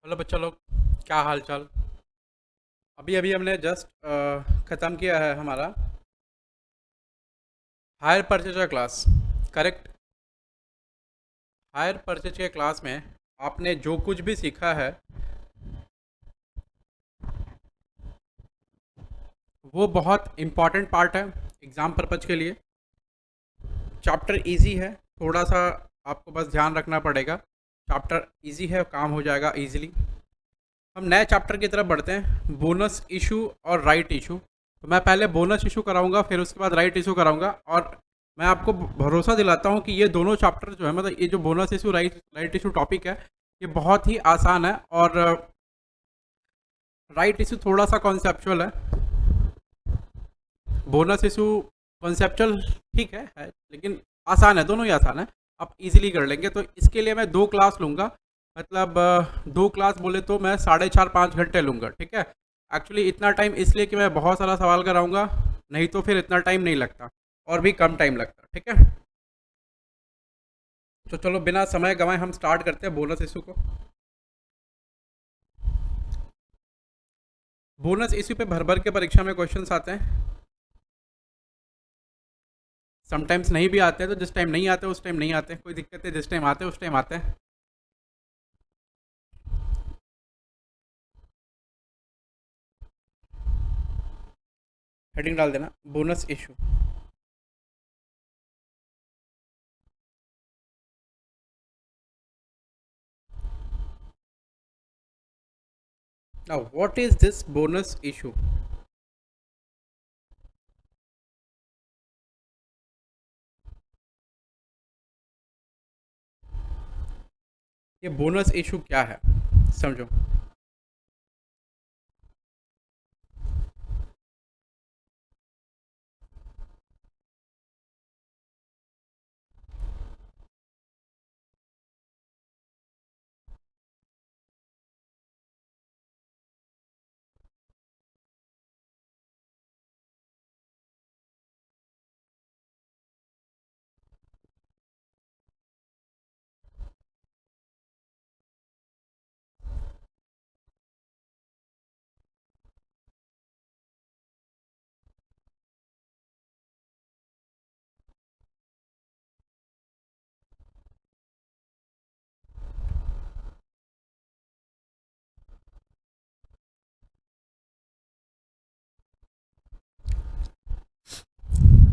Hello बच्चा लोग, क्या हाल चाल। अभी अभी हमने जस्ट ख़त्म किया है हमारा हायर परचेज का क्लास। करेक्ट। हायर परचेज के क्लास में आपने जो कुछ भी सीखा है वो बहुत इम्पॉर्टेंट पार्ट है एग्ज़ाम पर्पज़ के लिए। चैप्टर इजी है, थोड़ा सा आपको बस ध्यान रखना पड़ेगा। चैप्टर इजी है, काम हो जाएगा इजीली। हम नए चैप्टर की तरफ बढ़ते हैं, बोनस इशू और राइट इशू। तो मैं पहले बोनस इशू कराऊंगा, फिर उसके बाद राइट इशू कराऊंगा। और मैं आपको भरोसा दिलाता हूँ कि ये दोनों चैप्टर जो है, मतलब ये जो bonus issue right issue topic है, ये बहुत ही आसान है। और राइट इशू थोड़ा सा कॉन्सेप्चुअल है। बोनस इशू कॉन्सेप्चुअल ठीक है, लेकिन आसान है, दोनों ही आसान है। आप इजीली कर लेंगे। तो इसके लिए मैं 2 क्लास लूँगा। मतलब 2 क्लास बोले तो मैं 4.5-5 घंटे लूँगा, ठीक है। एक्चुअली इतना टाइम इसलिए कि मैं बहुत सारा सवाल कराऊंगा, नहीं तो फिर इतना टाइम नहीं लगता, और भी कम टाइम लगता, ठीक है। तो चलो बिना समय गंवाए हम स्टार्ट करते हैं बोनस इशू को। बोनस इशू पे भर भर के परीक्षा में क्वेश्चंस आते हैं। समटाइम्स नहीं भी आते हैं, तो जिस टाइम नहीं आते उस टाइम नहीं आते, कोई दिक्कत है। जिस टाइम आते हैं उस टाइम आते हैं। हेडिंग डाल देना, bonus issue. Now what is this bonus issue? ये बोनस इशू क्या है, समझो।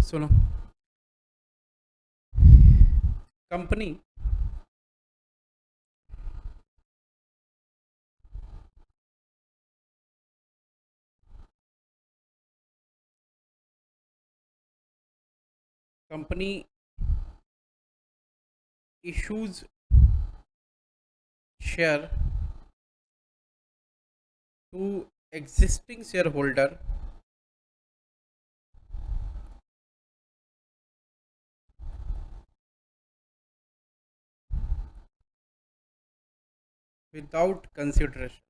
सुनो, company company issues share to existing share holder without consideration.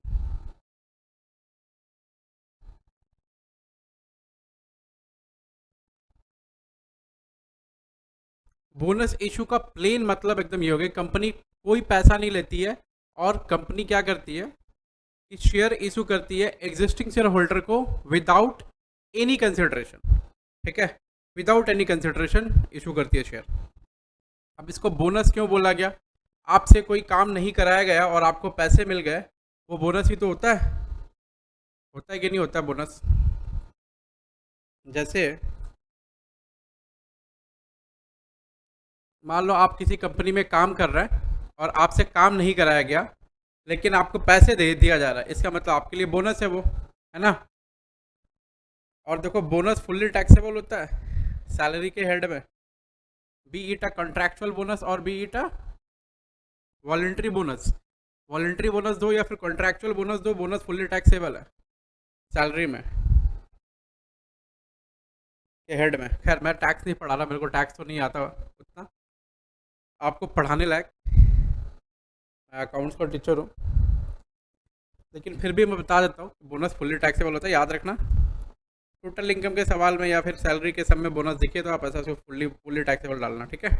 Bonus issue का प्लेन मतलब एकदम ये हो गया, कंपनी कोई पैसा नहीं लेती है, और कंपनी क्या करती है कि शेयर इशू करती है एग्जिस्टिंग शेयर होल्डर को विदाउट एनी कंसिडरेशन, ठीक है। विदाउट एनी कंसिडरेशन इशू करती है शेयर। अब इसको बोनस क्यों बोला गया? आपसे कोई काम नहीं कराया गया और आपको पैसे मिल गए, वो बोनस ही तो होता है। होता है कि नहीं होता बोनस? जैसे मान लो आप किसी कंपनी में काम कर रहे हैं और आपसे काम नहीं कराया गया, लेकिन आपको पैसे दे दिया जा रहा है, इसका मतलब आपके लिए बोनस है वो, है ना। और देखो, बोनस फुल्ली टैक्सेबल होता है सैलरी के हेड में। Be it a contractual bonus और be it a voluntary bonus. Voluntary bonus दो या फिर कॉन्ट्रैक्चुअल बोनस दो, बोनस फुल्ली टैक्सेबल है सैलरी में के हेड में। खैर मैं टैक्स नहीं पढ़ा रहा, मेरे को टैक्स तो नहीं आता उतना आपको पढ़ाने लायक। मैं अकाउंट्स का टीचर हूँ, लेकिन फिर भी मैं बता देता हूँ, बोनस फुल्ली टैक्सेबल होता है, याद रखना। टोटल इनकम के सवाल में या फिर सैलरी के सब में बोनस दिखे तो आप ऐसा फुल्ली फुल्ली टैक्सेबल डालना, ठीक है।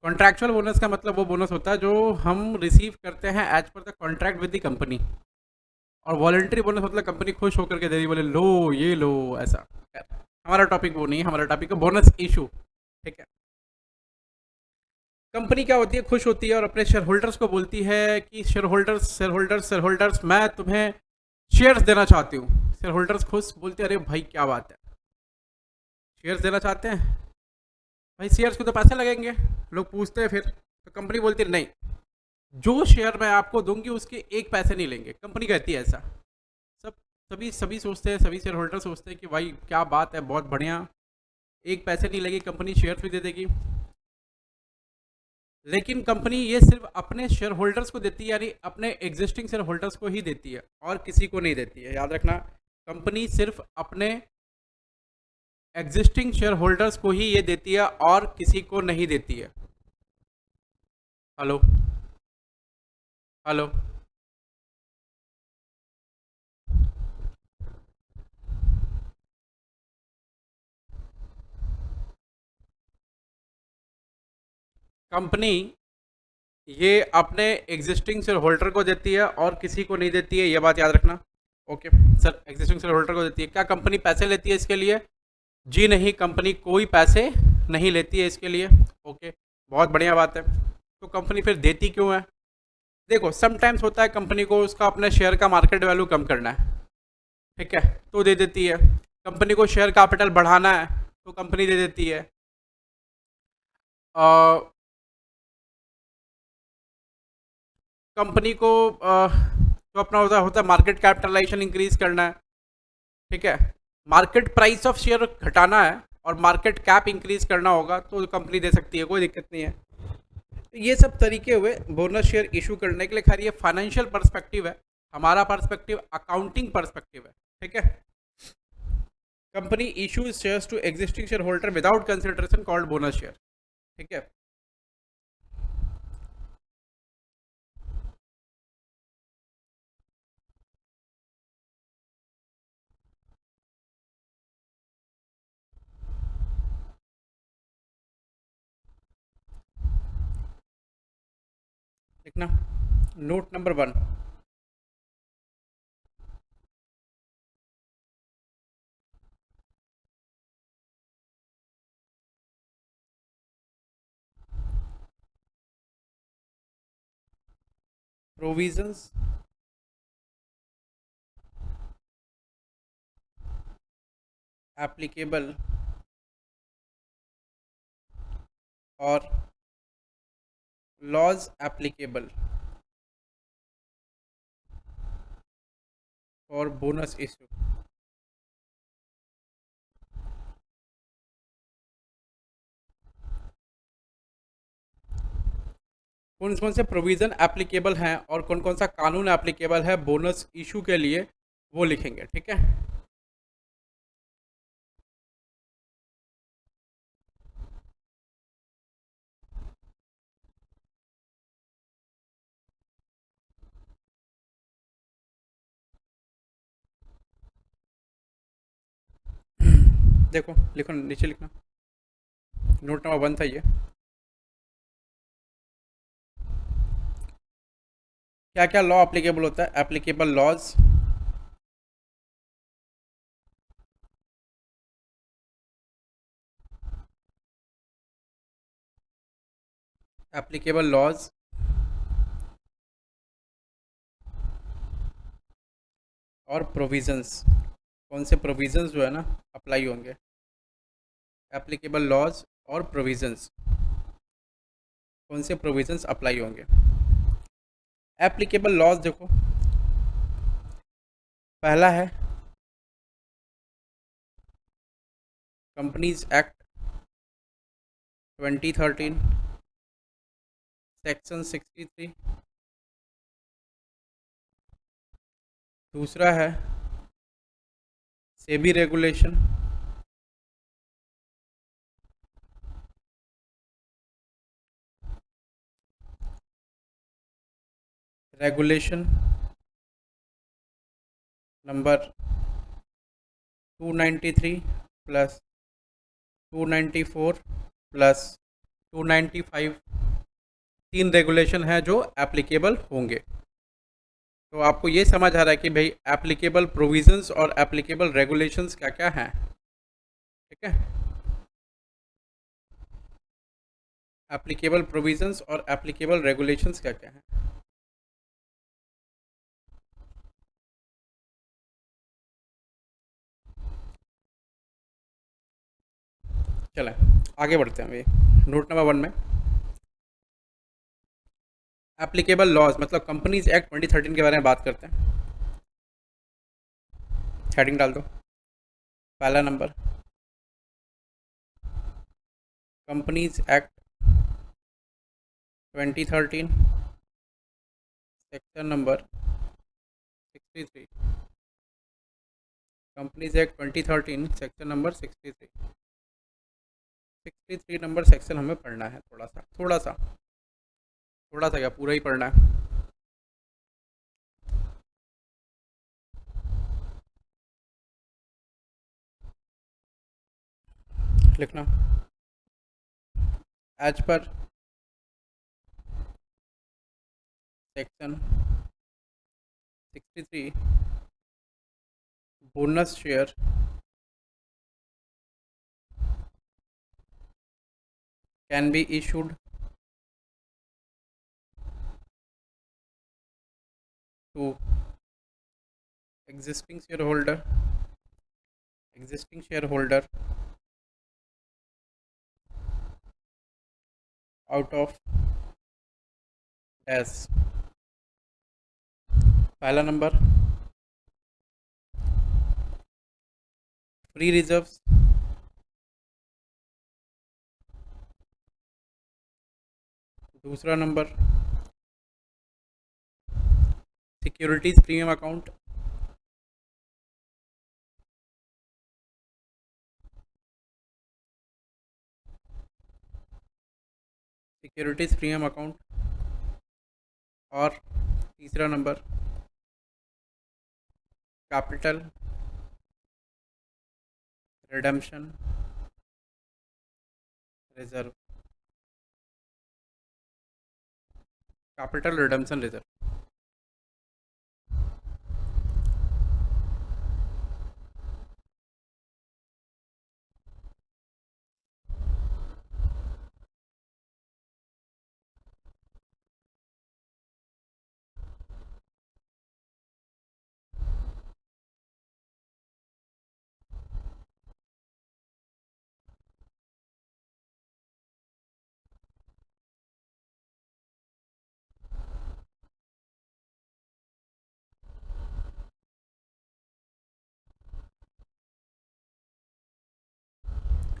कॉन्ट्रैक्चुअल बोनस का मतलब वो बोनस होता है जो हम रिसीव करते हैं as per the contract with the company, और वॉलंटरी बोनस मतलब कंपनी खुश होकर के दे रही, बोले लो ये लो ऐसा। हमारा टॉपिक वो नहीं है, हमारा टॉपिक है बोनस इशू। ठीक है, कंपनी क्या होती है, खुश होती है और अपने शेयर होल्डर्स को बोलती है कि share holders share holders share holders, मैं तुम्हें शेयर्स देना चाहती हूँ। शेयर होल्डर्स खुश, बोलते हैं अरे भाई क्या बात है, शेयर्स देना चाहते हैं, भाई शेयर्स को तो पैसे लगेंगे। लोग पूछते हैं फिर, तो कंपनी बोलती है नहीं, जो शेयर मैं आपको दूंगी उसके एक पैसे नहीं लेंगे। कंपनी कहती है ऐसा। सब सभी सभी सोचते हैं, सभी शेयर होल्डर सोचते हैं कि भाई क्या बात है, बहुत बढ़िया, एक पैसे नहीं लगे, कंपनी शेयर भी दे देगी। लेकिन कंपनी ये सिर्फ अपने शेयर होल्डर्स को देती है, यानी अपने एग्जिस्टिंग शेयर होल्डर्स को ही देती है और किसी को नहीं देती है। याद रखना, कंपनी सिर्फ अपने एग्जिस्टिंग शेयर होल्डर्स को ही ये देती है और किसी को नहीं देती है। Hello hello. कंपनी ये अपने एग्जिस्टिंग शेयर होल्डर को देती है और किसी को नहीं देती है, ये बात याद रखना। Okay sir, existing share holder को देती है। क्या कंपनी पैसे लेती है इसके लिए? जी नहीं, कंपनी कोई पैसे नहीं लेती है इसके लिए। ओके, बहुत बढ़िया बात है। तो कंपनी फिर देती क्यों है? देखो, समटाइम्स होता है कंपनी को उसका अपने शेयर का मार्केट वैल्यू कम करना है, ठीक है, तो दे देती है। कंपनी को शेयर कैपिटल बढ़ाना है तो कंपनी दे देती है। कंपनी को जो अपना होता है मार्केट कैपिटलाइजेशन इंक्रीज करना है, ठीक है, मार्केट प्राइस ऑफ शेयर घटाना है और मार्केट कैप इंक्रीज करना होगा तो कंपनी दे सकती है, कोई दिक्कत नहीं है। तो ये सब तरीके हुए बोनस शेयर इशू करने के लिए। खैर ये फाइनेंशियल पर्सपेक्टिव है, हमारा पर्सपेक्टिव अकाउंटिंग पर्सपेक्टिव है, ठीक है। Company issues shares to existing share holder without consideration called bonus share, ठीक है। लिखना नोट नंबर 1, प्रोविजंस एप्लीकेबल और laws applicable for bonus issue. कौन कौन से प्रोविज़न एप्लीकेबल हैं और कौन कौन सा कानून एप्लीकेबल है बोनस इशू के लिए, वो लिखेंगे, ठीक है। देखो लिखो, नीचे लिखना, नोट नंबर 1 था ये। क्या क्या लॉ एप्लीकेबल होता है? एप्लीकेबल लॉज, एप्लीकेबल लॉज और प्रोविजंस। कौन से प्रोविजंस जो है ना अप्लाई होंगे? एप्लीकेबल लॉज और प्रोविजंस, कौन से प्रोविजंस अप्लाई होंगे? एप्लीकेबल लॉज देखो, पहला है कंपनीज एक्ट 2013 सेक्शन 63। दूसरा है SEBI regulation, regulation number 293 plus 294 plus 295, 3 regulation है जो एप्लीकेबल होंगे। तो आपको ये समझ आ रहा है कि भाई एप्लीकेबल प्रोविजंस और एप्लीकेबल रेगुलेशंस क्या क्या हैं, ठीक है। एप्लीकेबल प्रोविजंस और एप्लीकेबल रेगुलेशंस क्या क्या हैं। चलें आगे बढ़ते हैं। अभी नोट नंबर 1 में एप्लीकेबल लॉज मतलब कंपनीज एक्ट 2013 के बारे में बात करते हैं। हेडिंग डाल दो। पहला number companies act 2013 section number 63। Companies act 2013 section number 63। 63 number section हमें पढ़ना है। थोड़ा सा क्या पूरा ही पढ़ना है। लिखना as per section 63 bonus share can be issued to existing shareholder out of dash। पहला नंबर फ्री रिजर्व्स, दूसरा नंबर securities premium account, securities premium account, और तीसरा नंबर capital redemption reserve. Capital redemption reserve.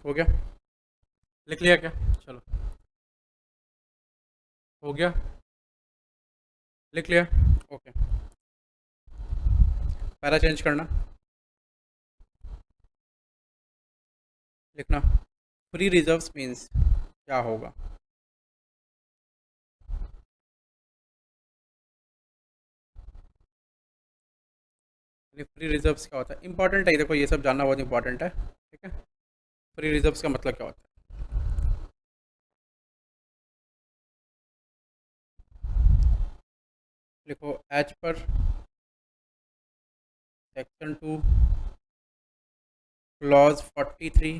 हो गया? लिख लिया क्या? चलो हो गया, लिख लिया। ओके, पैरा चेंज करना। लिखना फ्री रिजर्व्स मीन्स क्या होगा। फ्री रिजर्व्स क्या होता है, इंपॉर्टेंट है, देखो ये सब जानना बहुत इंपॉर्टेंट है, ठीक है। फ्री रिजर्व्स का मतलब क्या होता है। लिखो as per section 2 clause 43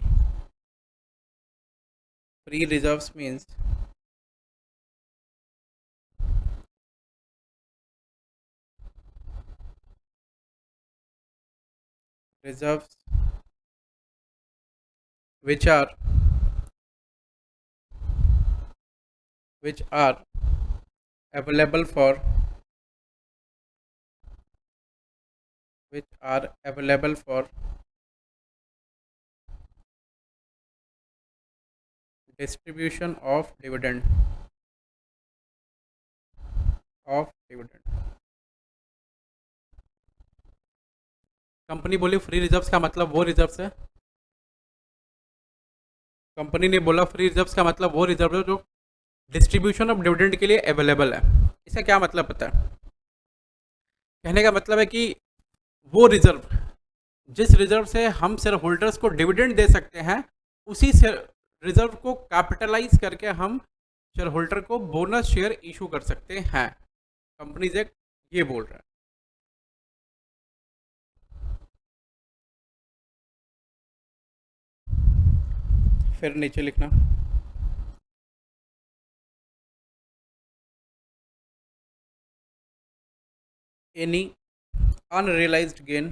free reserves means reserves which are available for distribution of dividend company बोली फ्री रिजर्व्स का मतलब वो रिजर्व्स है, कंपनी ने बोला फ्री रिजर्व्स का मतलब वो रिजर्व है जो डिस्ट्रीब्यूशन ऑफ डिविडेंड के लिए अवेलेबल है। इसका क्या मतलब पता है? कहने का मतलब है कि वो रिजर्व जिस रिजर्व से हम शेयर होल्डर्स को डिविडेंड दे सकते हैं, उसी से रिजर्व को कैपिटलाइज करके हम शेयर होल्डर को बोनस शेयर इशू कर सकते हैं। कंपनीज एक्ट ये बोल रहा है। फिर नीचे लिखना any unrealised gain,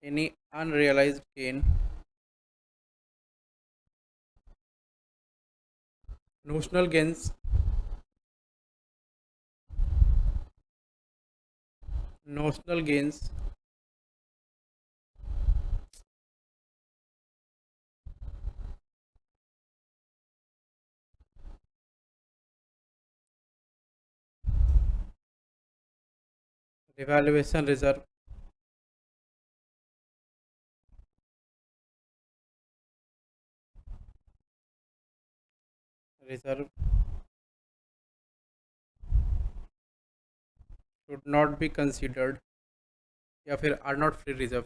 any unrealised gain, notional gains, notional gains revaluation reserve, reserve should not be considered या फिर are not free reserve.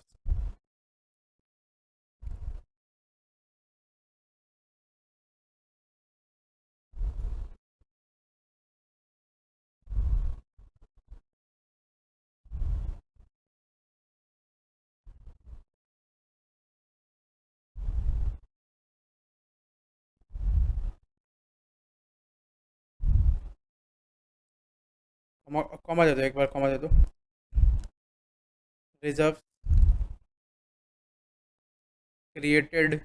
Comma दे दो, एक बार कॉमा दे दो। Reserve created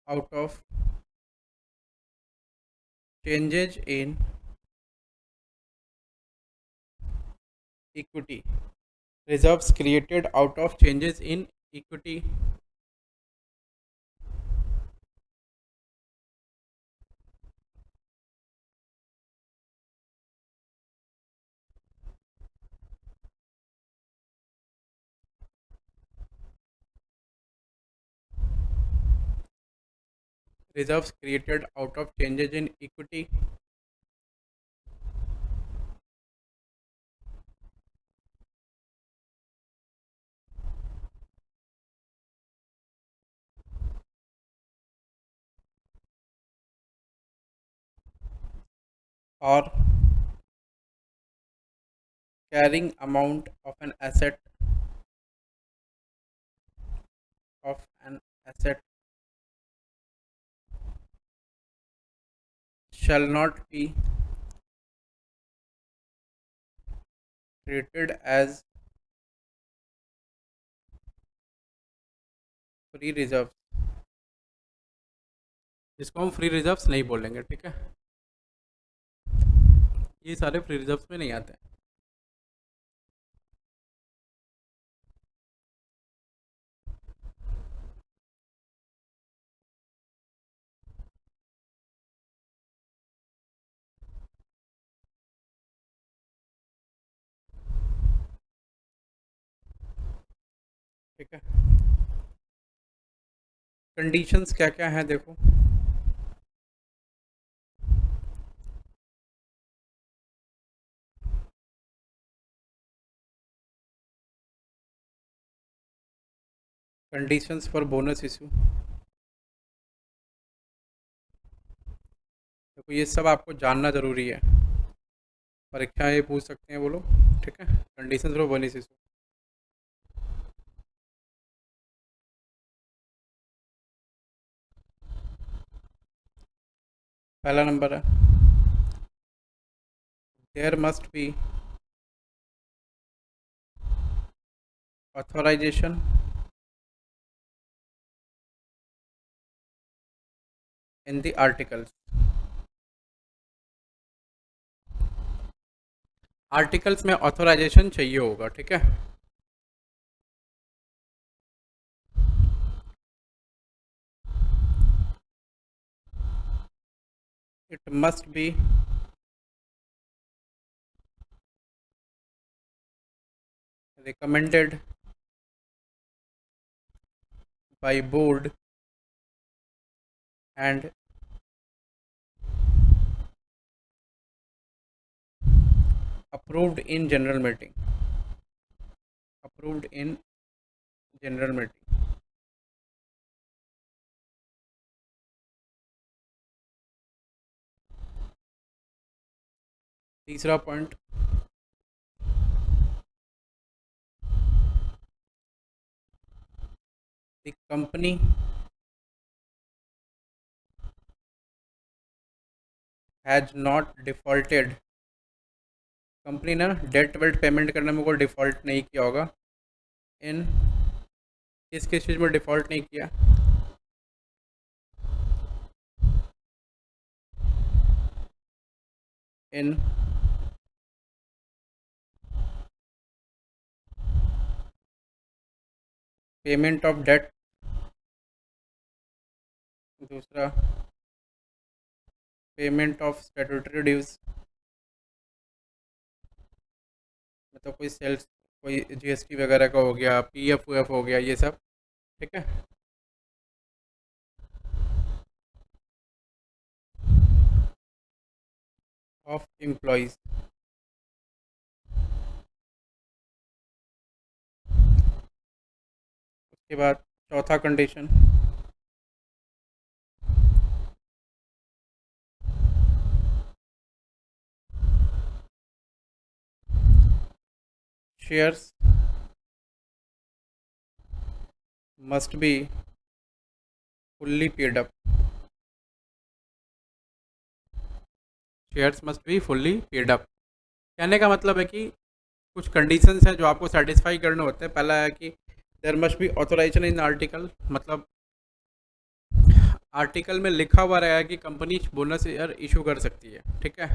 out of changes in equity, reserves created out of changes in equity, reserves created out of changes in equity or carrying amount of an asset of an asset shall not be treated as free reserve, जिसको हम free reserves नहीं बोलेंगे। ठीक है, ये सारे free reserves में नहीं आते हैं। ठीक है, कंडीशंस क्या क्या हैं देखो। कंडीशंस फॉर बोनस इशू, देखो ये सब आपको जानना ज़रूरी है, परीक्षा ये पूछ सकते हैं वो लोग। ठीक है, कंडीशंस फॉर बोनस इशू। पहला नंबर है there must be authorisation in the articles, articles में ऑथराइजेशन चाहिए होगा। ठीक है, it must be recommended by board and approved in general meeting, approved in general meeting। तीसरा point, the company has not defaulted, company ने date wait payment करने में कोई डिफ़ॉल्ट नहीं किया होगा। इन किस किस चीज़ में डिफ़ॉल्ट नहीं किया? इन पेमेंट ऑफ डेट, दूसरा पेमेंट ऑफ स्टैट्यूटरी ड्यूज, मतलब कोई सेल्स, कोई जीएसटी वगैरह का हो गया, पीएफ वीएफ हो गया, ये सब। ठीक है। ऑफ एम्प्लॉयज़, उसके बाद चौथा condition, shares must be fully paid up, shares must be fully paid up. कहने का मतलब है कि कुछ कंडीशंस हैं जो आपको सेटिस्फाई करने होते हैं। पहला है कि there must be authorisation in article, मतलब आर्टिकल में लिखा हुआ रहेगा कि कंपनी बोनस ईयर इशू कर सकती है। ठीक है।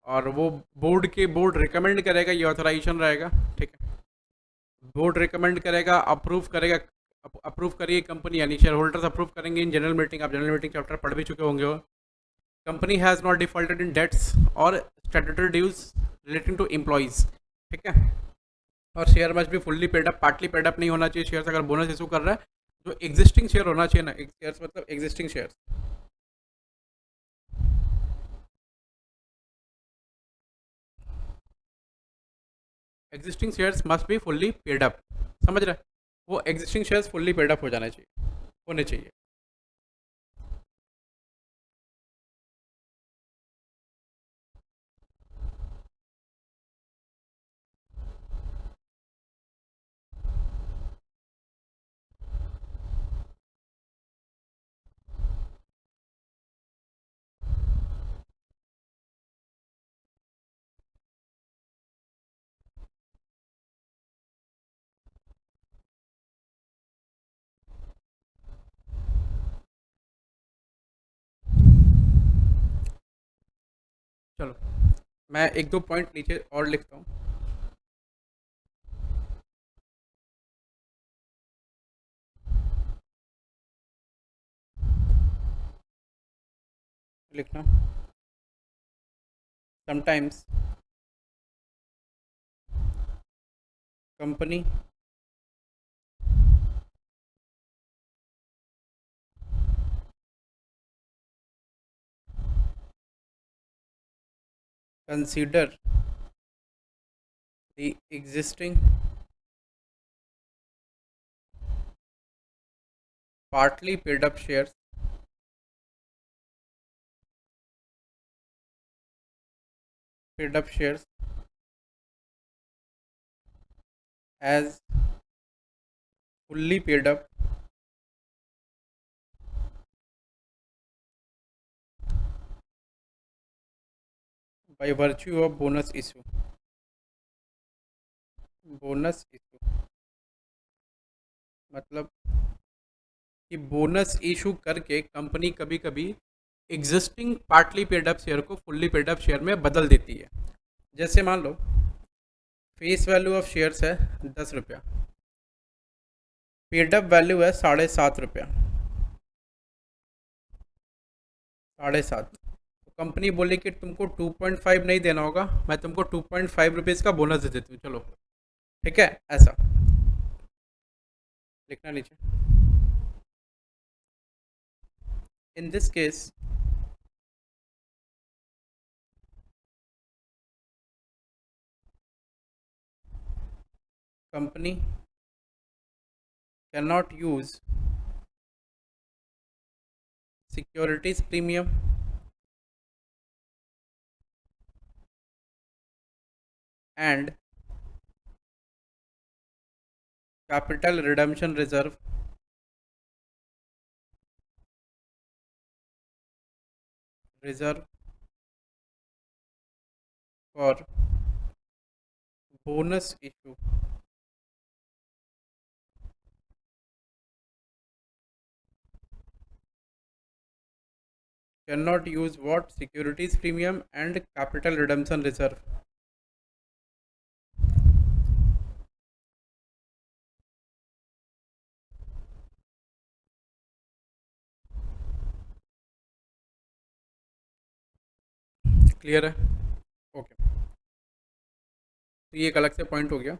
और वो बोर्ड रिकमेंड करेगा, ये ऑथराइजेशन रहेगा। ठीक है। बोर्ड रिकमेंड करेगा, अप्रूव करेगा, अप्रूव करिए कंपनी, यानी शेयर होल्डर्स अप्रूव करेंगे इन जनरल मीटिंग। आप जनरल मीटिंग चैप्टर पढ़ भी चुके होंगे हो। Company has not defaulted in debts और statutory dues relating to employees. ठीक है। और शेयर मस्ट भी fully paid up, partly paid up नहीं होना चाहिए शेयर्स अगर बोनस इशू कर रहा है। जो एग्जिस्टिंग शेयर होना चाहिए ना, शेयर्स मतलब existing shares, existing shares must be fully paid up. समझ रहे हैं? वो existing shares fully paid up हो जाना चाहिए, होने चाहिए। चलो, मैं एक दो पॉइंट नीचे और लिखता हूँ। लिखना, sometimes company consider the existing partly paid up shares paid up shares as fully paid up by virtue of bonus issue, bonus issue मतलब कि बोनस इशू करके कंपनी कभी कभी existing partly paid up share को fully paid up share में बदल देती है। जैसे मान लो फेस वैल्यू ऑफ शेयर्स है 10 रुपया, पेड अप वैल्यू है 7.5 रुपया, 7.5। तो कंपनी बोली कि तुमको 2.5 नहीं देना होगा, मैं तुमको 2.5 रुपीज़ का बोनस दे देती हूँ, चलो। ठीक है, ऐसा लिखना नीचे। In this case company can not use securities premium and capital redemption reserve for bonus issue can not use what securities premium and capital redemption reserve. Clear है? ओके, तो ये एक अलग से पॉइंट हो गया,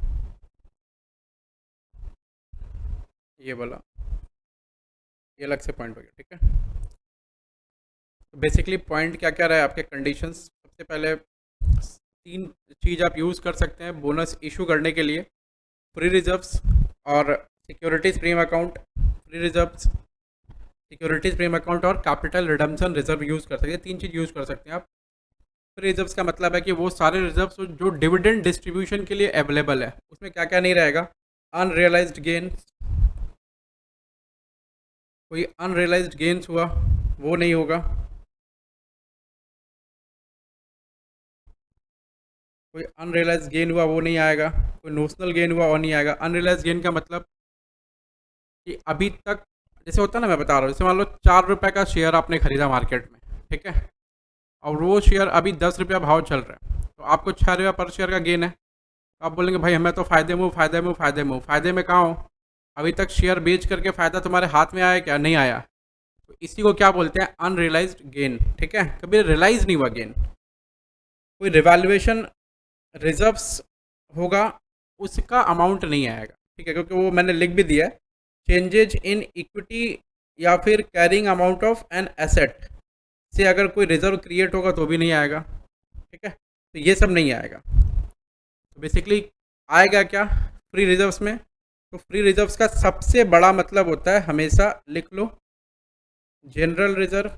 ये वाला ये अलग से पॉइंट हो गया, ठीक है। तो बेसिकली पॉइंट क्या क्या रहा है आपके कंडीशंस। सबसे पहले तीन चीज़ आप यूज़ कर सकते हैं बोनस इशू करने के लिए, फ्री रिजर्व्स और securities premium account. Free reserves, securities premium account और कैपिटल रिडम्पशन रिजर्व यूज़ कर सकते हैं, तीन चीज़ यूज़ कर सकते हैं आप। फ्री रिजर्व्स का मतलब है कि वो सारे रिजर्व्स जो डिविडेंड डिस्ट्रीब्यूशन के लिए अवेलेबल है, उसमें क्या क्या नहीं रहेगा। अनरियलाइज्ड गेन, कोई अनरियलाइज्ड गेन्स हुआ वो नहीं होगा, कोई अनरियलाइज गेन हुआ वो नहीं आएगा, कोई नोशनल गेन हुआ और नहीं आएगा। अनरियलाइज गेन का मतलब कि अभी तक जैसे होता है ना, मैं बता रहा हूँ, जैसे मान लो 4 रुपये का शेयर आपने खरीदा मार्केट में, ठीक है, और वो शेयर अभी 10 रुपया भाव चल रहा है, तो आपको 6 रुपया पर शेयर का गेन है। तो आप बोलेंगे भाई हमें तो फ़ायदे में हूँ, फ़ायदे में हूँ, फ़ायदे में हूँ। फ़ायदे में कहाँ हो? अभी तक शेयर बेच करके फ़ायदा तुम्हारे हाथ में आया क्या? नहीं आया। तो इसी को क्या बोलते हैं? अनरियलाइज्ड गेन, ठीक है, कभी रियलाइज नहीं हुआ गेन। कोई रिवैल्यूएशन रिजर्व्स होगा, उसका अमाउंट नहीं आएगा, ठीक है, क्योंकि वो मैंने लिख भी दिया है, चेंजेज इन इक्विटी या फिर carrying amount of an asset से अगर कोई रिजर्व क्रिएट होगा तो भी नहीं आएगा, ठीक है, तो ये सब नहीं आएगा। तो बेसिकली आएगा क्या फ्री रिजर्व्स में? तो फ्री रिजर्व्स का सबसे बड़ा मतलब होता है, हमेशा लिख लो, general reserve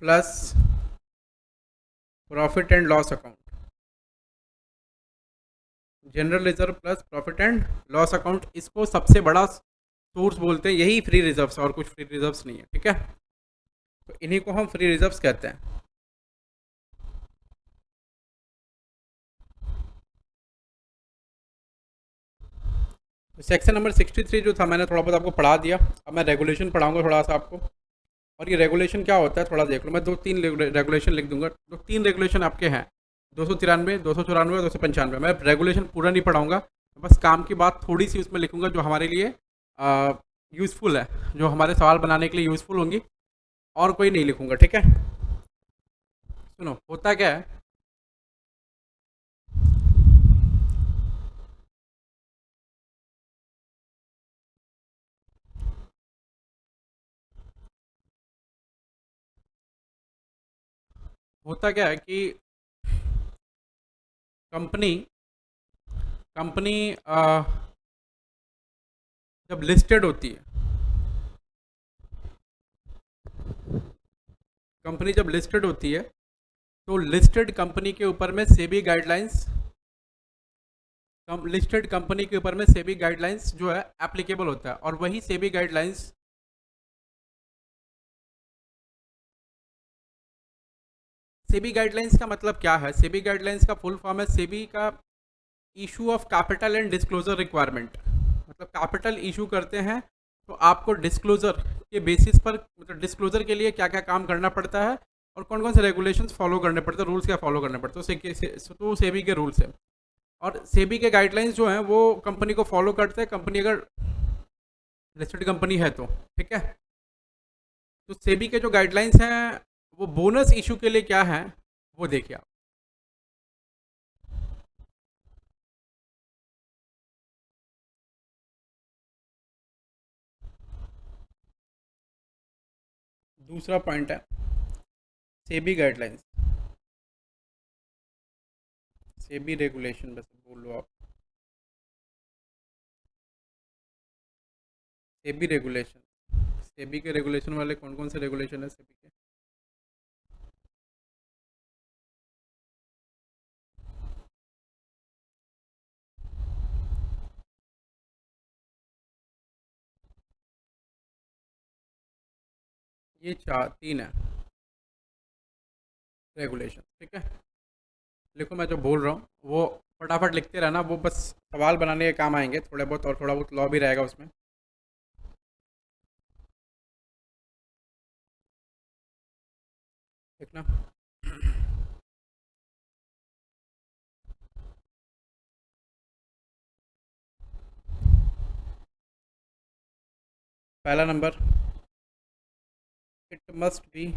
plus profit and loss account. General reserve plus profit and loss account, इसको सबसे बड़ा सोर्स बोलते हैं, यही फ्री रिजर्व्स और कुछ फ्री रिजर्व्स नहीं है, ठीक है। तो इन्हीं को हम फ्री रिजर्व्स कहते हैं। तो सेक्शन नंबर 63 जो था, मैंने थोड़ा बहुत आपको पढ़ा दिया। अब मैं रेगुलेशन पढ़ाऊंगा थोड़ा सा आपको, और ये रेगुलेशन क्या होता है थोड़ा देख लो। मैं 2-3 रेगुलेशन लिख दूंगा, तो 3 रेगुलेशन आपके हैं, 293, 294 और 295। मैं रेगुलेशन पूरा नहीं पढ़ाऊंगा, बस काम की बात थोड़ी सी उसमें लिखूंगा जो हमारे लिए यूज़फुल है, जो हमारे सवाल बनाने के लिए यूज़फुल होंगी, और कोई नहीं लिखूंगा, ठीक है। सुनो, होता क्या है, होता क्या है कि कंपनी कंपनी जब लिस्टेड होती है, कंपनी जब लिस्टेड होती है, तो लिस्टेड कंपनी के ऊपर में सेबी गाइडलाइंस, लिस्टेड कंपनी के ऊपर में सेबी गाइडलाइंस जो है एप्लीकेबल होता है, और वही सेबी गाइडलाइंस, सेबी गाइडलाइंस का मतलब क्या है? सेबी गाइडलाइंस का फुल फॉर्म है सेबी का issue of capital and disclosure requirement. मतलब कैपिटल इशू करते हैं तो आपको डिस्क्लोजर के बेसिस पर, मतलब डिस्क्लोजर के लिए क्या क्या काम करना पड़ता है और कौन कौन से रेगुलेशंस फॉलो करने पड़ते हैं, रूल्स क्या फॉलो करने पड़ते हैं, तो सेबी के रूल्स है। और सेबी के गाइडलाइंस जो हैं वो कंपनी को फॉलो करते हैं, कंपनी अगर लिस्टेड कंपनी है तो, ठीक है। तो सेबी के जो गाइडलाइंस हैं वो बोनस इशू के लिए क्या है वो देखिए आप। दूसरा पॉइंट है सेबी गाइडलाइंस, सेबी रेगुलेशन बस बोल लो आप, सेबी रेगुलेशन। सेबी के रेगुलेशन वाले कौन कौन से रेगुलेशन है सेबी के? ये चार तीन है रेगुलेशन, ठीक है। लिखो, मैं जो बोल रहा हूँ वो फटाफट लिखते रहना, वो बस सवाल बनाने के काम आएंगे थोड़े बहुत, और थोड़ा बहुत लॉ भी रहेगा उसमें। लिखना। पहला नंबर, it must be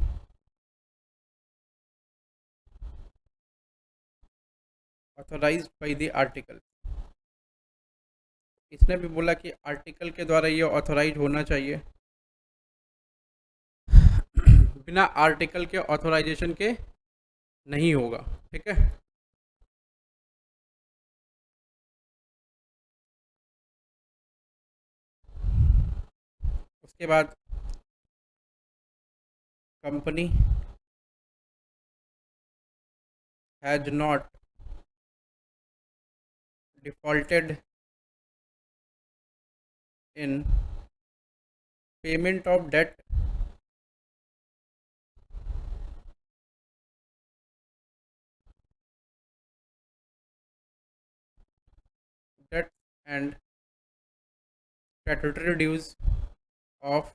authorised by the article. इसने भी बोला कि आर्टिकल के द्वारा ये ऑथोराइज होना चाहिए। बिना आर्टिकल के ऑथोराइजेशन के नहीं होगा, ठीक है। उसके बाद company has not defaulted in payment of debt debt and statutory dues of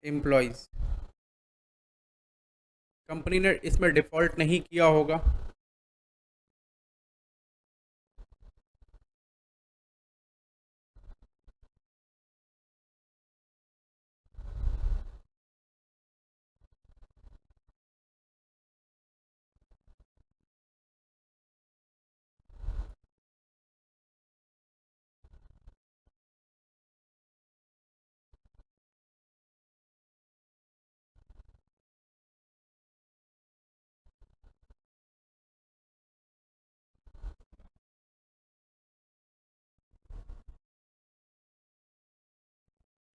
employees. Company ने इसमें डिफ़ॉल्ट नहीं किया होगा।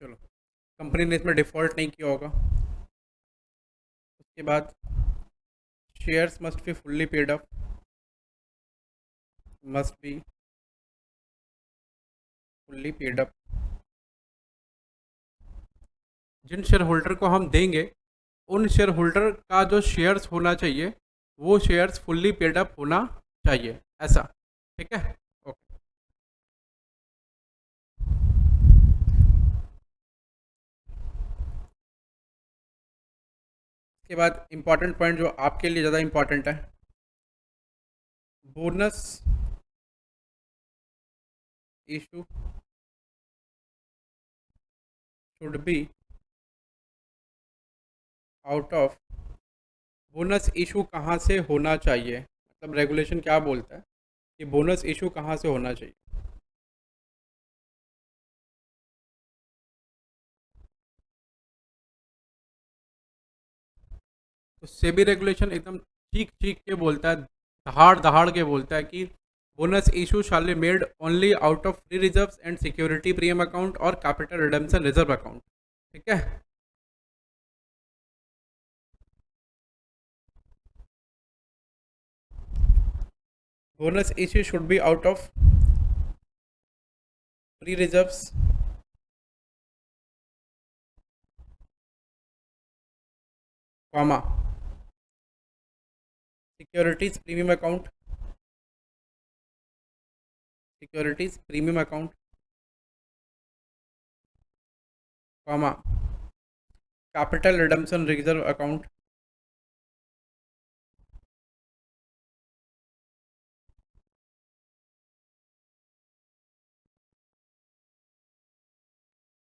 चलो, कंपनी ने इसमें डिफ़ॉल्ट नहीं किया होगा। उसके बाद shares must be fully paid up, must be fully paid up. जिन शेयर होल्डर को हम देंगे उन शेयर होल्डर का जो शेयर्स होना चाहिए वो शेयर्स फुल्ली पेड अप होना चाहिए, ऐसा, ठीक है। ओके। उसके बाद इंपॉर्टेंट पॉइंट जो आपके लिए ज़्यादा इंपॉर्टेंट है, bonus issue should be out of, bonus issue कहाँ से होना चाहिए, मतलब रेगुलेशन क्या बोलता है कि बोनस इशू कहाँ से होना चाहिए। तो सेबी रेगुलेशन एकदम ठीक ठीक के बोलता है, दहाड़ दहाड़ के बोलता है कि bonus issue shall be made only out of free reserves and security premium account और कैपिटल रिडम्पशन रिजर्व अकाउंट, ठीक है। Bonus issue should be out of free reserves, comma securities premium account, securities premium account, comma capital redemption reserve account,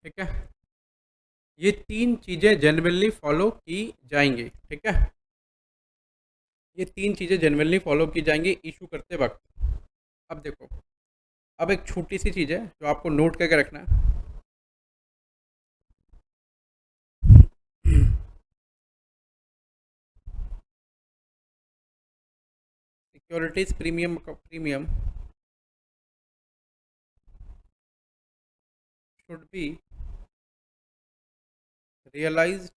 ठीक है। ये तीन चीज़ें genuinely follow की जाएंगी, ठीक है। ये तीन चीज़ें जेन्युइनली फॉलो की जाएंगी इशू करते वक्त। अब देखो, अब एक छोटी सी चीज़ है जो आपको नोट करके रखना है। Securities premium should be realised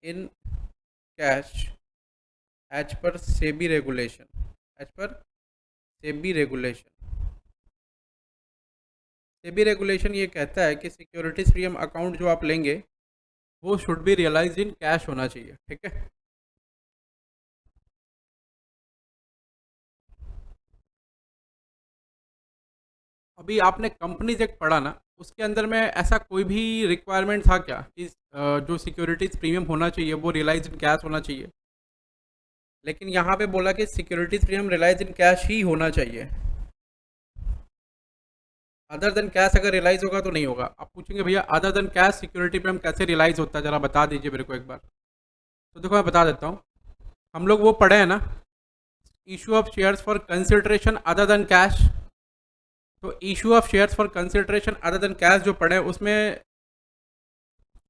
in cash as per SEBI regulation, as per SEBI regulation. SEBI regulation ये कहता है कि सिक्योरिटीज प्रीमियम अकाउंट जो आप लेंगे वो should be realise in cash होना चाहिए, ठीक है। अभी आपने कंपनीज एक्ट पढ़ा ना, उसके अंदर में ऐसा कोई भी रिक्वायरमेंट था क्या कि जो सिक्योरिटीज प्रीमियम होना चाहिए वो रियलाइज इन कैश होना चाहिए? लेकिन यहाँ पे बोला कि securities premium realise in cash ही होना चाहिए, अदर देन कैश अगर रियलाइज होगा तो नहीं होगा। आप पूछेंगे भैया other than cash security premium कैसे रियलाइज होता है, जरा बता दीजिए मेरे को एक बार। तो देखो मैं बता देता हूँ, हम लोग वो पढ़े हैं ना, issue of shares for consideration other than cash. तो issue of shares for consideration other than cash जो पढ़े, उसमें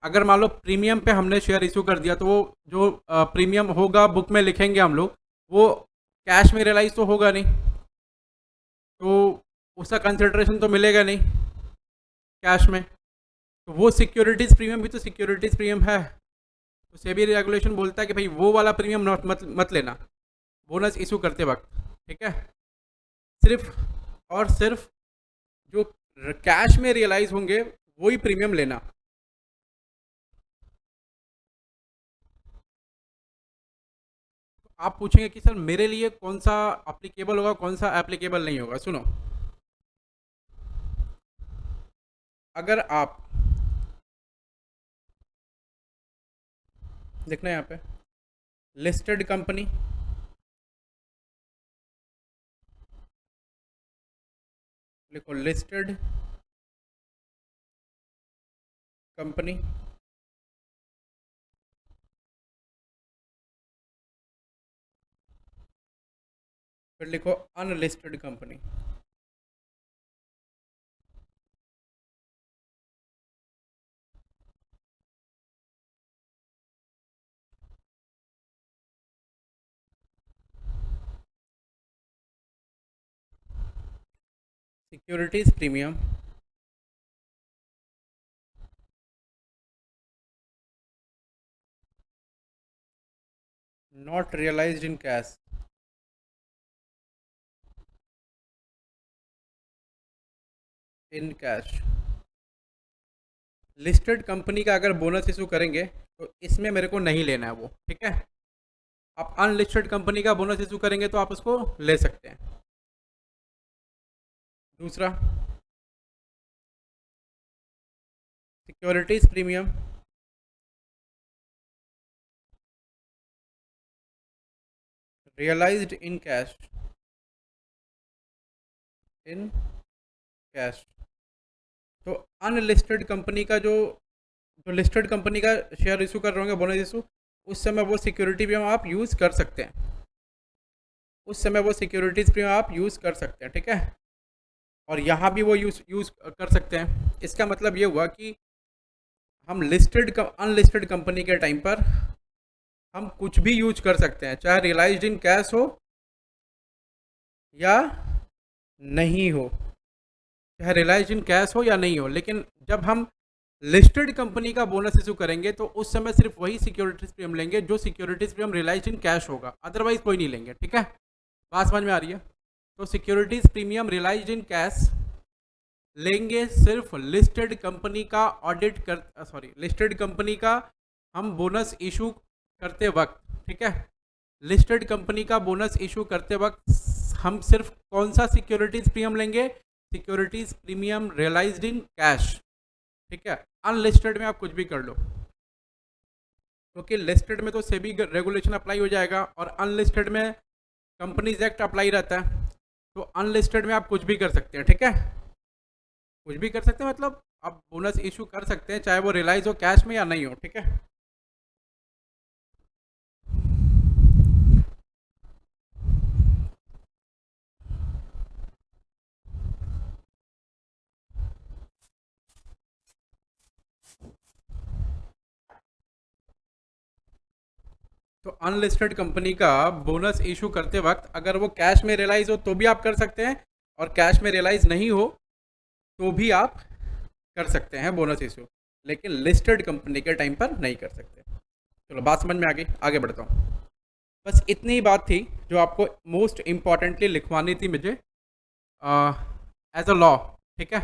अगर मान लो प्रीमियम पे हमने शेयर इशू कर दिया तो वो जो प्रीमियम होगा बुक में लिखेंगे हम लोग, वो कैश में रियलाइज तो होगा नहीं, तो उसका कंसिडरेशन तो मिलेगा नहीं कैश में। तो वो सिक्योरिटीज़ प्रीमियम भी तो सिक्योरिटीज़ प्रीमियम है। तो सेबी रेगुलेशन बोलता है कि भाई वो वाला प्रीमियम मत लेना बोनस इशू करते वक्त, ठीक है। सिर्फ और सिर्फ जो कैश में रियलाइज होंगे वही प्रीमियम लेना। आप पूछेंगे कि सर मेरे लिए कौन सा एप्लीकेबल होगा, कौन सा एप्लीकेबल नहीं होगा। सुनो, अगर आप देखना यहाँ पे लिस्टेड कंपनी, लिखो लिस्टेड कंपनी, फिर लिखो unlisted company. Securities premium not realised in cash, in cash. Listed company का अगर बोनस इशू करेंगे तो इसमें मेरे को नहीं लेना है वो, ठीक है। आप अनलिस्टेड कंपनी का बोनस इशू करेंगे तो आप उसको ले सकते हैं। दूसरा, securities premium realised in cash, in cash. तो अनलिस्टेड कंपनी का जो जो लिस्टेड कंपनी का शेयर इशू कर रहे होंगे बोनस इशू, उस समय वो सिक्योरिटी प्रीमियम आप यूज़ कर सकते हैं, उस समय वो सिक्योरिटीज़ प्रीमियम आप यूज़ कर सकते हैं, ठीक है। और यहाँ भी वो यूज़ कर सकते हैं। इसका मतलब ये हुआ कि हम अनलिस्टेड कंपनी के टाइम पर हम कुछ भी यूज कर सकते हैं, चाहे रियलाइज्ड इन कैश हो या नहीं हो, चाहे रियलाइज्ड इन कैश हो या नहीं हो। लेकिन जब हम लिस्टेड कंपनी का बोनस इशू करेंगे तो उस समय सिर्फ वही सिक्योरिटीज प्रीमियम लेंगे जो securities premium realised in cash होगा, अदरवाइज कोई नहीं लेंगे, ठीक है। बात समझ में आ रही है? तो securities premium realised in cash लेंगे सिर्फ लिस्टेड कंपनी का लिस्टेड कंपनी का हम बोनस इशू करते वक्त, ठीक है। लिस्टेड कंपनी का बोनस इशू करते वक्त हम सिर्फ कौन सा सिक्योरिटीज प्रीमियम लेंगे? Securities premium realised in cash, ठीक है। अनलिस्टेड में आप कुछ भी कर लो, क्योंकि लिस्टेड में तो सेबी रेगुलेशन अप्लाई हो जाएगा और अनलिस्टेड में कंपनीज एक्ट अप्लाई रहता है। तो अनलिस्टेड में आप कुछ भी कर सकते हैं, ठीक है। कुछ भी कर सकते हैं मतलब आप बोनस इशू कर सकते हैं, चाहे वो रियलाइज हो कैश में या नहीं हो, ठीक है। तो अनलिस्टेड कंपनी का बोनस इशू करते वक्त अगर वो कैश में रियलाइज हो तो भी आप कर सकते हैं, और कैश में रियलाइज नहीं हो तो भी आप कर सकते हैं बोनस इशू, लेकिन लिस्टेड कंपनी के टाइम पर नहीं कर सकते। चलो बात समझ में आ गई, आगे बढ़ता हूँ। बस इतनी ही बात थी जो आपको मोस्ट इम्पॉर्टेंटली लिखवानी थी मुझे एज अ लॉ, ठीक है।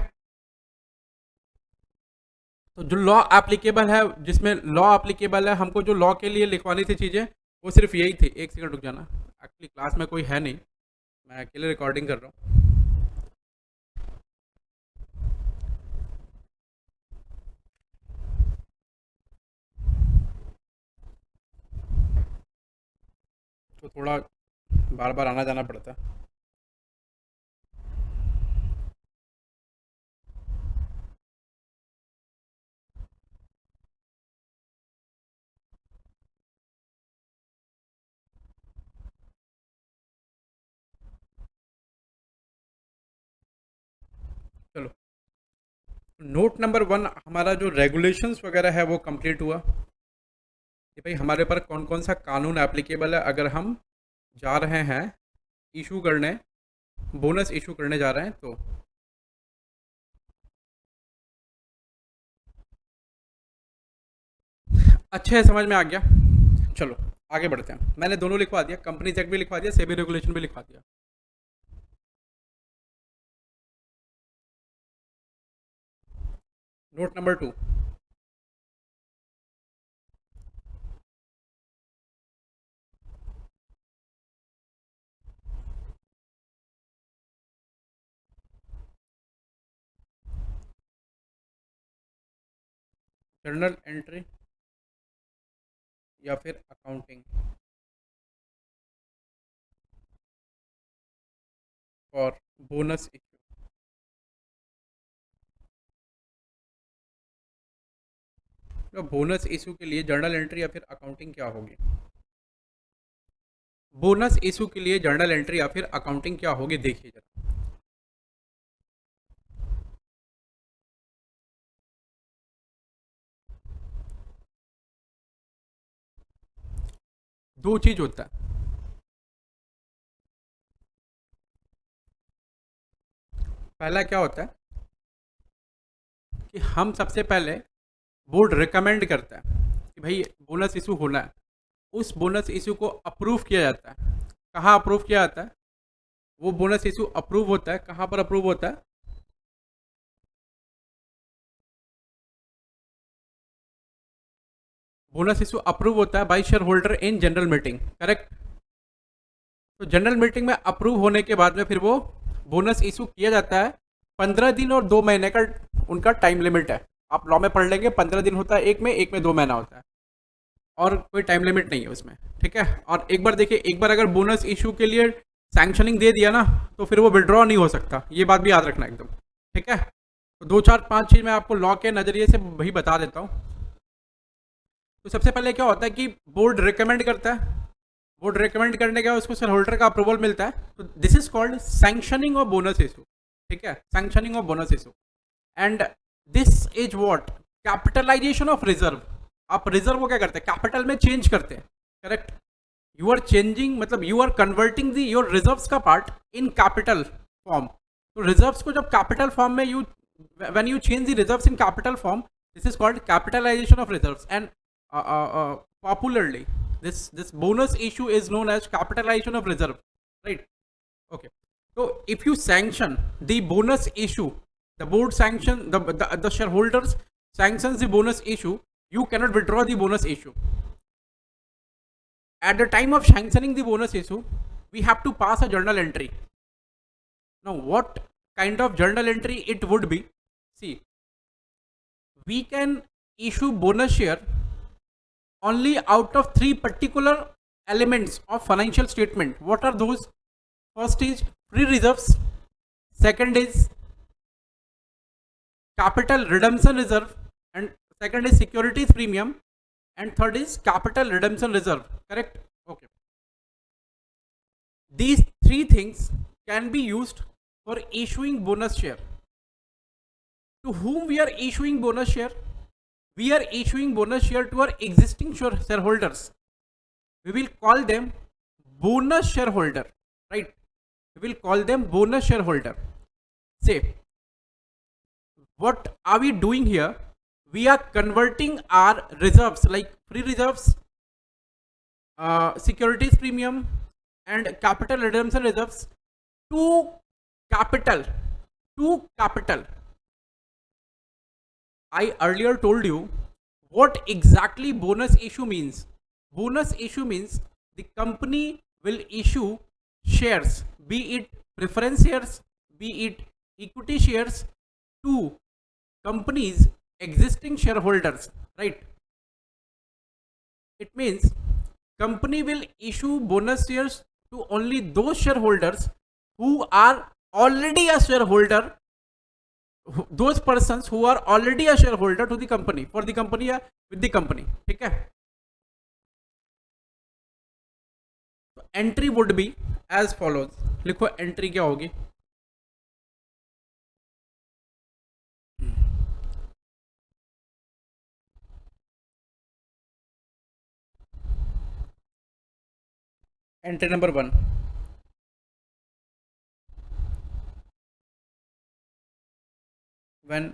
तो जो लॉ एप्लीकेबल है, जिसमें लॉ एप्लीकेबल है, हमको जो लॉ के लिए लिखवानी थी चीज़ें, वो सिर्फ यही थी। एक सेकंड रुक जाना, एक्चुअली क्लास में कोई है नहीं, मैं अकेले रिकॉर्डिंग कर रहा हूँ। तो थोड़ा बार बार आना जाना पड़ता है। चलो, नोट नंबर 1 हमारा जो रेगुलेशंस वगैरह है वो कंप्लीट हुआ कि भाई हमारे पर कौन कौन सा कानून एप्लीकेबल है अगर हम जा रहे हैं इशू करने, बोनस इशू करने जा रहे हैं। तो अच्छे समझ में आ गया। चलो आगे बढ़ते हैं। मैंने दोनों लिखवा दिया, कंपनीज एक्ट भी लिखवा दिया, सेबी रेगुलेशन भी लिखवा दिया। नोट नंबर 2, जर्नल एंट्री या फिर अकाउंटिंग फॉर बोनस इशू। तो बोनस इशू के लिए जर्नल एंट्री या फिर अकाउंटिंग क्या होगी? बोनस इशू के लिए जर्नल एंट्री या फिर अकाउंटिंग क्या होगी, देखिए जरा। दो चीज होता है। पहला क्या होता है कि हम सबसे पहले, बोर्ड रिकमेंड करता है कि भाई बोनस इशू होना है, उस बोनस इशू को अप्रूव किया जाता है। कहाँ अप्रूव किया जाता है? वो बोनस इशू अप्रूव होता है कहाँ पर अप्रूव होता है? बोनस इशू अप्रूव होता है by share holder in general meeting, correct. तो जनरल मीटिंग में अप्रूव होने के बाद में फिर वो बोनस इशू किया जाता है। 15 दिन और 2 महीने का उनका टाइम लिमिट है। आप लॉ में पढ़ लेंगे, 15 दिन होता है एक में 2 महीना होता है, और कोई टाइम लिमिट नहीं है उसमें, ठीक है। और एक बार देखिए, एक बार अगर बोनस इशू के लिए सैंक्शनिंग दे दिया ना, तो फिर वो विड्रॉ नहीं हो सकता, ये बात भी याद रखना एकदम, ठीक है। तो 2 4 5 चीज़ मैं आपको लॉ के नज़रिए से वही बता देता हूँ। तो सबसे पहले क्या होता है कि बोर्ड रिकमेंड करता है, बोर्ड रिकमेंड करने के बाद उसको शेयर होल्डर का अप्रूवल मिलता है। तो this is called sanctioning of bonus issue, ठीक है, sanctioning of bonus issue. And this is what, capitalisation of reserve. आप रिजर्व को क्या करते हैं, कैपिटल में चेंज करते हैं, करेक्ट। यू आर चेंजिंग, मतलब you are converting the your reserves का पार्ट इन कैपिटल फॉर्म। तो रिजर्व्स को जब कैपिटल फॉर्म में you, when you change the reserves in capital form, this is called capitalisation of reserves. And popularly, this bonus issue is known as capitalization of reserve, right? Okay. So if you sanction the bonus issue, the board sanction, the shareholders sanctions the bonus issue, you cannot withdraw the bonus issue. At the time of sanctioning the bonus issue, we have to pass a journal entry. Now what kind of journal entry it would be? See, we can issue bonus share only out of 3 particular elements of financial statement. What are those? First is free reserves, second is capital redemption reserve, and second is securities premium, and third is capital redemption reserve, correct? Okay, these 3 things can be used for issuing bonus share. To whom we are issuing bonus share? We are issuing bonus share to our existing shareholders. We will call them bonus shareholder, right? We will call them bonus shareholder. Say, what are we doing here? We are converting our reserves like free reserves, securities premium, and capital redemption reserves to capital, to capital. I earlier told you what exactly bonus issue means. Bonus issue means the company will issue shares, be it preference shares, be it equity shares, to companies existing shareholders, right? It means company will issue bonus shares to only those shareholders who are already a shareholder, those persons who are already a shareholder to the company, for the company या with the company. ठीक है? Entry would be as follows. लिखो entry क्या होगी. Entry number 1. When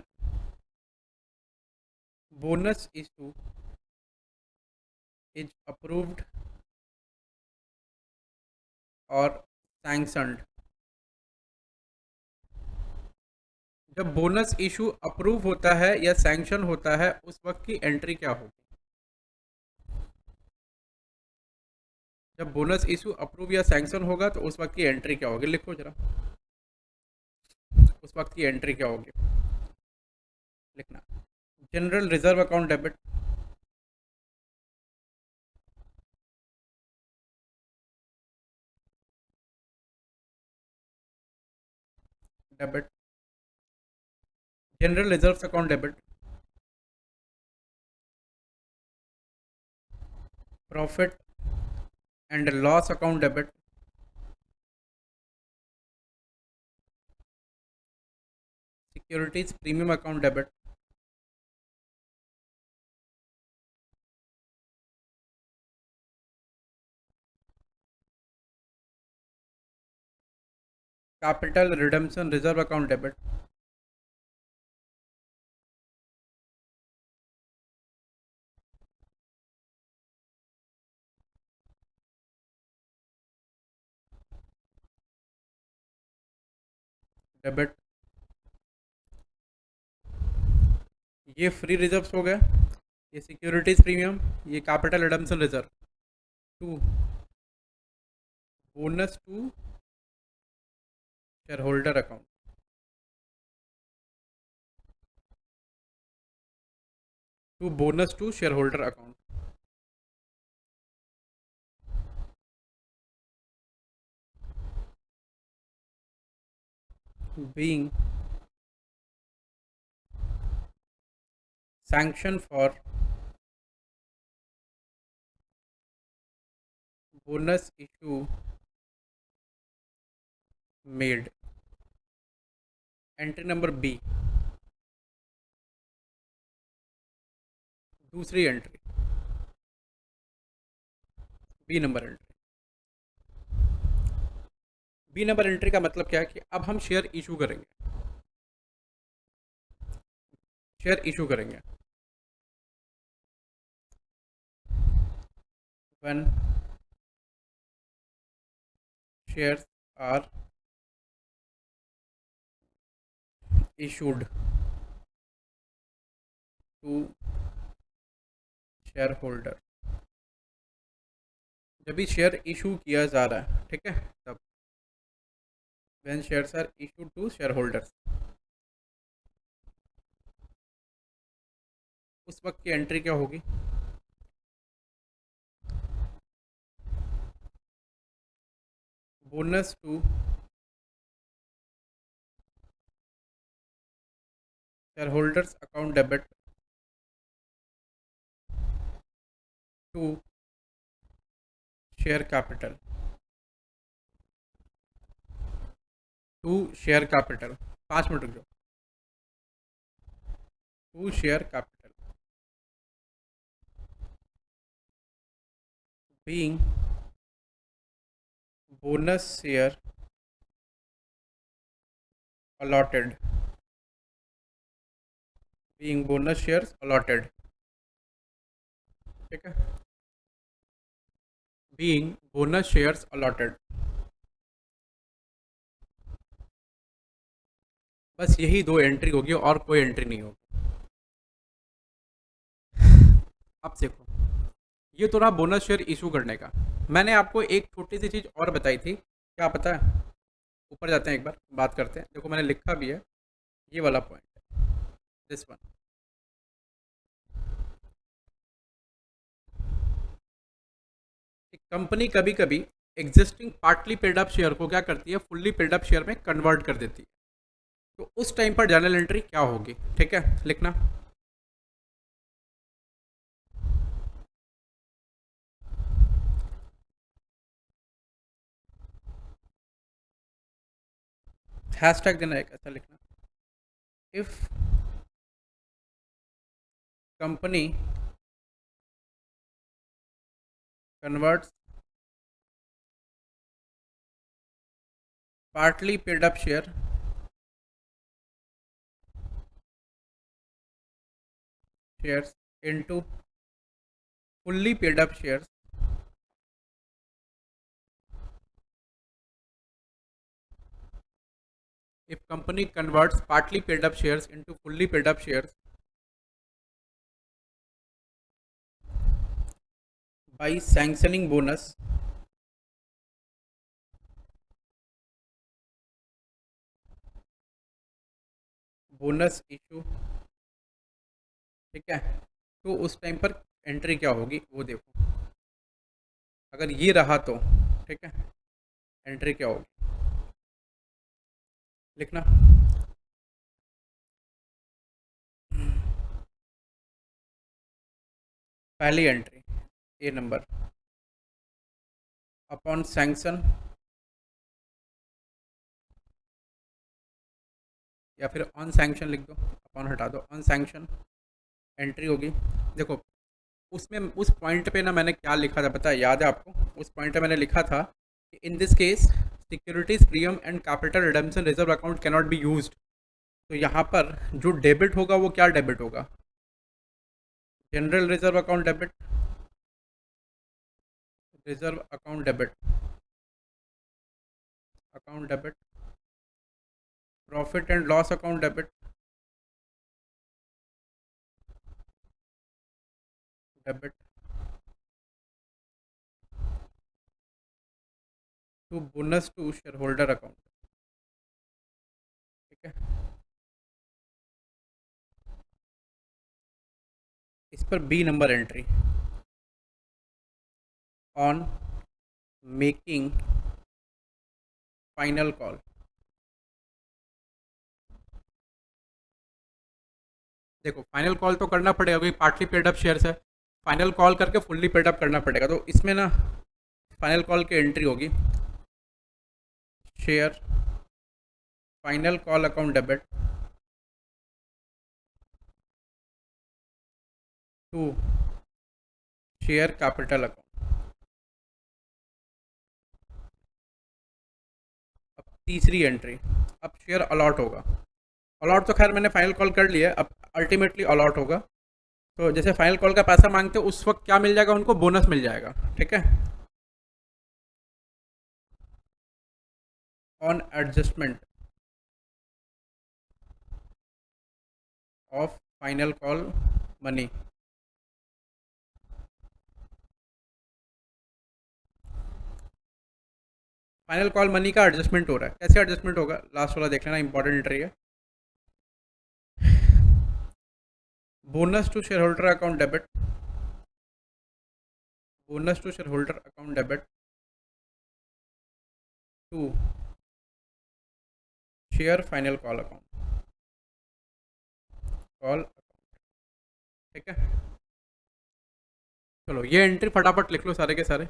bonus issue is approved or sanctioned. जब bonus issue approve होता है या सैंक्शन होता है उस वक्त की एंट्री क्या होगी. जब बोनस इशू अप्रूव या सैंक्शन होगा तो उस वक्त की एंट्री क्या होगी. लिखो जरा उस वक्त की एंट्री क्या होगी. लिखना. General reserve account debit, debit. General reserve account debit. Profit and loss account debit. Securities premium account debit. Capital redemption reserve account debit. Debit. ये फ्री रिजर्व्स हो गए, ये सिक्योरिटीज प्रीमियम, ये capital redemption reserve. 2 bonus to shareholder account. To bonus to shareholder account. being sanction for bonus issue made. Entry number B. दूसरी entry B number entry. B number entry का मतलब क्या है कि अब हम शेयर इशू करेंगे. शेयर इशू करेंगे. when shares are issued to shareholder. जब भी शेयर इशू किया जा रहा है, ठीक है, तब when shares are issued to shareholders, उस वक्त की एंट्री क्या होगी. Bonus to shareholders account debit to share capital. To share capital. 5 minute रुक जाओ. To share capital being bonus share allotted. being bonus shares allotted. ठीक है. being bonus shares allotted. बस यही 2 एंट्री होगी और कोई एंट्री नहीं होगी. अब देखो, ये तो रहा बोनस शेयर इशू करने का। मैंने आपको एक छोटी सी चीज़ और बताई थी, क्या पता है? ऊपर जाते हैं, एक बार बात करते हैं। देखो मैंने लिखा भी है, ये वाला पॉइंट है, दिस वन। कंपनी कभी कभी existing partly paid up share को क्या करती है, फुल्ली पेड अप शेयर में कन्वर्ट कर देती है। तो उस टाइम पर जर्नल एंट्री क्या होगी? ठीक है, लिखना। हैशटैग देना है, ऐसा लिखना। If company converts partly paid up shares into fully paid up shares, if company converts partly paid up shares into fully paid up shares by sanctioning bonus issue, ठीक है, तो उस टाइम पर एंट्री क्या होगी वो देखो। अगर ये रहा तो ठीक है, एंट्री क्या होगी लिखना। पहली एंट्री, ए नंबर, अपॉन सैंक्शन, या फिर ऑन सैंक्शन लिख दो, अपॉन हटा दो, ऑन सैंक्शन एंट्री होगी। देखो उसमें उस पॉइंट पे ना मैंने क्या लिखा था पता है, याद है आपको? उस पॉइंट पे मैंने लिखा था कि in this case securities premium and capital redemption reserve account can not be used. तो यहाँ पर जो डेबिट होगा वो क्या डेबिट होगा? General reserve account debit, reserve account debit, profit and loss account debit to bonus to shareholder account, ठीक है। इस पर B number entry, on making final call. देखो फाइनल कॉल तो करना पड़ेगा क्योंकि पार्टली पेड अप शेयर्स है, फाइनल कॉल करके फुल्ली पेड अप करना पड़ेगा। तो इसमें ना फाइनल कॉल की एंट्री होगी, share final call account debit to share capital account. अब तीसरी एंट्री, अब शेयर अलॉट होगा। अलॉट तो खैर मैंने फाइनल कॉल कर लिया है, अब अल्टीमेटली अलॉट होगा। तो जैसे फाइनल कॉल का पैसा मांगते हो उस वक्त क्या मिल जाएगा उनको? बोनस मिल जाएगा, ठीक है। On adjustment of final call money, final call money का एडजस्टमेंट हो रहा है। कैसे एडजस्टमेंट होगा? लास्ट वाला देख लेना, इंपॉर्टेंट एंट्री है। Bonus to shareholder account debit, bonus to shareholder account debit to share final call account, ठीक है। चलो ये एंट्री फटाफट लिख लो सारे के सारे।